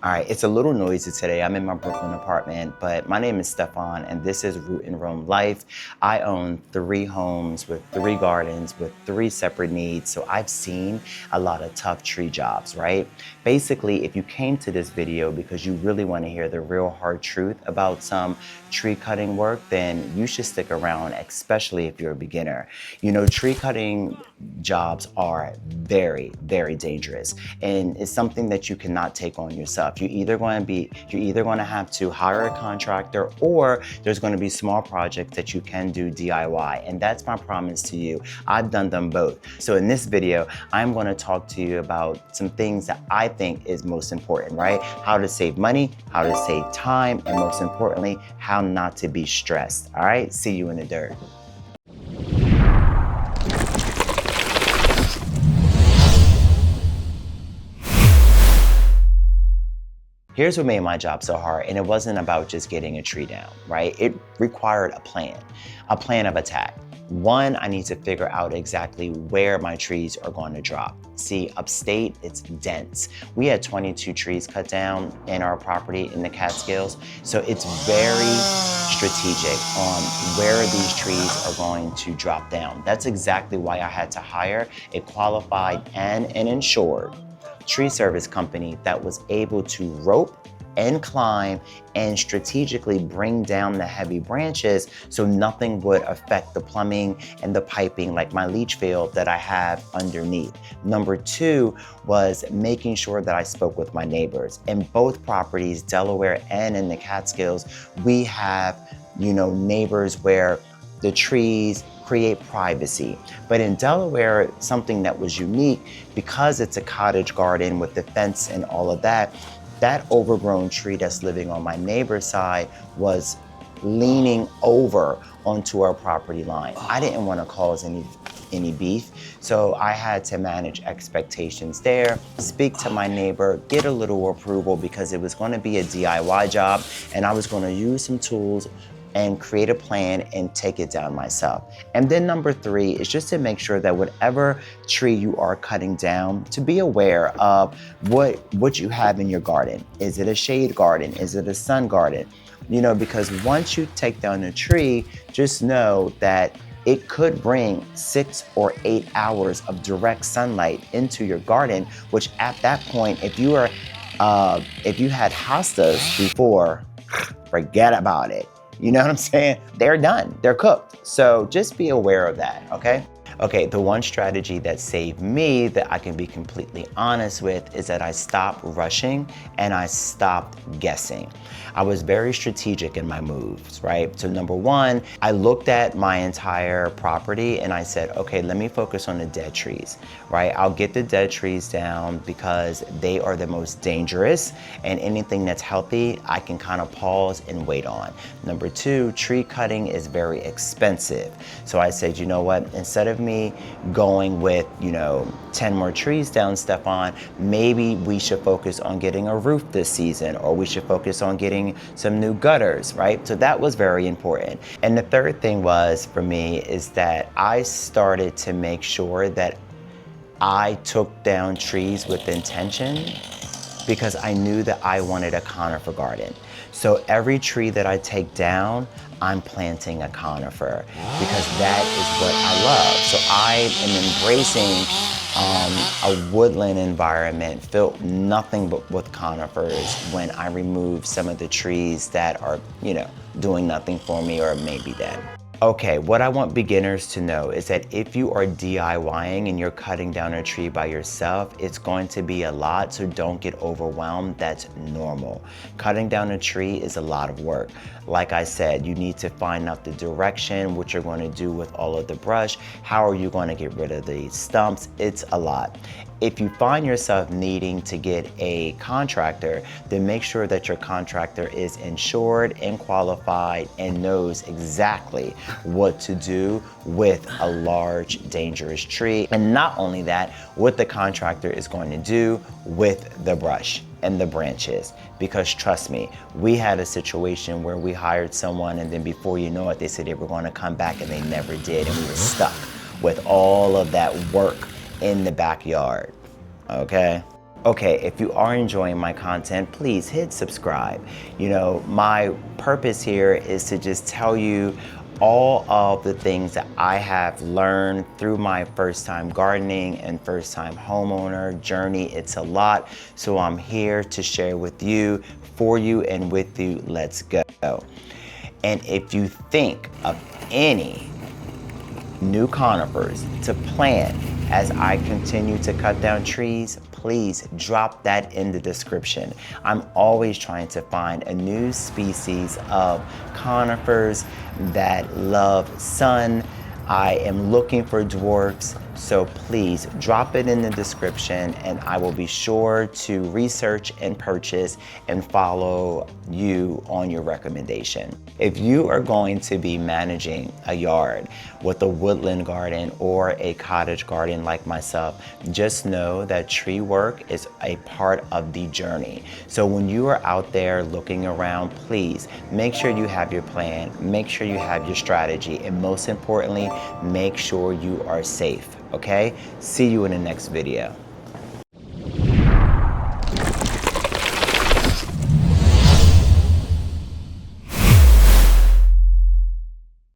All right, it's a little noisy today. I'm in my Brooklyn apartment, but my name is Stefan and this is Root and Roam Life. I own 3 homes with 3 gardens with 3 separate needs. So I've seen a lot of tough tree jobs, right? Basically, if you came to this video because you really want to hear the real hard truth about some tree cutting work, then you should stick around, especially if you're a beginner. You know, tree cutting jobs are very, very dangerous and it's something that you cannot take on yourself. You're either going to have to hire a contractor or there's going to be small projects that you can do DIY. And that's my promise to you. I've done them both. So in this video, I'm going to talk to you about some things that I think is most important, right? How to save money, how to save time, and most importantly, how not to be stressed. All right, see you in the dirt. Here's what made my job so hard, and it wasn't about just getting a tree down, right? It required a plan of attack. One, I need to figure out exactly where my trees are going to drop. See, upstate, it's dense. We had 22 trees cut down in our property in the Catskills, so it's very strategic on where these trees are going to drop down. That's exactly why I had to hire a qualified and an insured tree service company that was able to rope and climb and strategically bring down the heavy branches so nothing would affect the plumbing and the piping like my leach field that I have underneath. Number 2 was making sure that I spoke with my neighbors. In both properties, Delaware and in the Catskills, we have, neighbors where the trees create privacy. But in Delaware, something that was unique, because it's a cottage garden with the fence and all of that, that overgrown tree that's living on my neighbor's side was leaning over onto our property line. I didn't want to cause any beef, so I had to manage expectations there, speak to my neighbor, get a little approval because it was going to be a DIY job and I was going to use some tools and create a plan and take it down myself. And then number 3 is just to make sure that whatever tree you are cutting down, to be aware of what you have in your garden. Is it a shade garden? Is it a sun garden? Because once you take down a tree, just know that it could bring 6 or 8 hours of direct sunlight into your garden, which at that point, if you had hostas before, forget about it. You know what I'm saying? They're done, they're cooked. So just be aware of that, okay? Okay, the one strategy that saved me that I can be completely honest with is that I stopped rushing and I stopped guessing. I was very strategic in my moves, right? So number 1, I looked at my entire property and I said, okay, let me focus on the dead trees, right? I'll get the dead trees down because they are the most dangerous, and anything that's healthy, I can kind of pause and wait on. Number 2, tree cutting is very expensive. So I said, you know what, instead of me going with, 10 more trees down, Stefan, maybe we should focus on getting a roof this season, or we should focus on getting some new gutters, right? So that was very important. And the third thing was for me is that I started to make sure that I took down trees with intention because I knew that I wanted a conifer garden. So every tree that I take down, I'm planting a conifer because that is what I love. So I am embracing a woodland environment filled nothing but with conifers when I remove some of the trees that are, doing nothing for me or maybe dead. Okay, what I want beginners to know is that if you are DIYing and you're cutting down a tree by yourself, it's going to be a lot, so don't get overwhelmed. That's normal. Cutting down a tree is a lot of work. Like I said, you need to find out the direction, what you're going to do with all of the brush, how are you going to get rid of the stumps. It's a lot. If you find yourself needing to get a contractor, then make sure that your contractor is insured and qualified and knows exactly what to do with a large, dangerous tree. And not only that, what the contractor is going to do with the brush and the branches. Because trust me, we had a situation where we hired someone and then before you know it, they said they were going to come back and they never did, and we were stuck with all of that work in the backyard, okay? Okay, if you are enjoying my content, please hit subscribe. You know, my purpose here is to just tell you all of the things that I have learned through my first time gardening and first time homeowner journey. It's a lot, so I'm here to share with you, for you, and with you. Let's go. And if you think of any new conifers to plant as I continue to cut down trees, please drop that in the description. I'm always trying to find a new species of conifers that love sun. I am looking for dwarfs, so please drop it in the description and I will be sure to research and purchase and follow you on your recommendation. If you are going to be managing a yard with a woodland garden or a cottage garden like myself, just know that tree work is a part of the journey. So when you are out there looking around, please make sure you have your plan, make sure you have your strategy, and most importantly, make sure you are safe, okay? See you in the next video.